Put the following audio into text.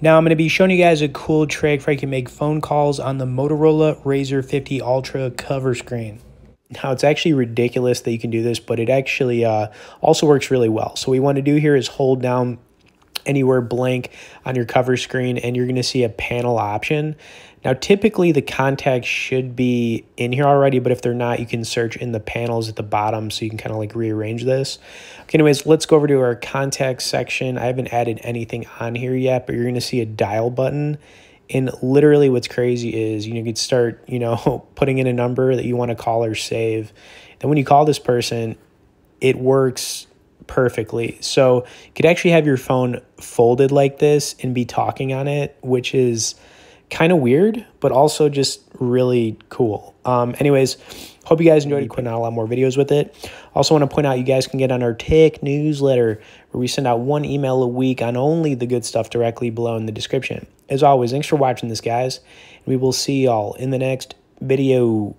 Now I'm going to be showing you guys a cool trick where you can make phone calls on the Motorola Razr 50 Ultra cover screen. Now it's actually ridiculous that you can do this, but it actually also works really well. So what you want to do here is hold down anywhere blank on your cover screen and you're going to see a panel option. Now typically the contacts should be in here already, but if they're not, you can search in the panels at the bottom so you can kind of like rearrange this. Okay, anyways, let's go over to our contacts section. I haven't added anything on here yet, but you're going to see a dial button. And literally what's crazy is, you could start, putting in a number that you want to call or save. Then when you call this person, it works perfectly. So you could actually have your phone folded like this and be talking on it, which is kind of weird, but also just really cool. Anyways, hope you guys enjoyed. Putting out a lot more videos with it. Also want to point out you guys can get on our tech newsletter where we send out one email a week on only the good stuff directly below in the description. As always, thanks for watching this, guys. We will see y'all in the next video.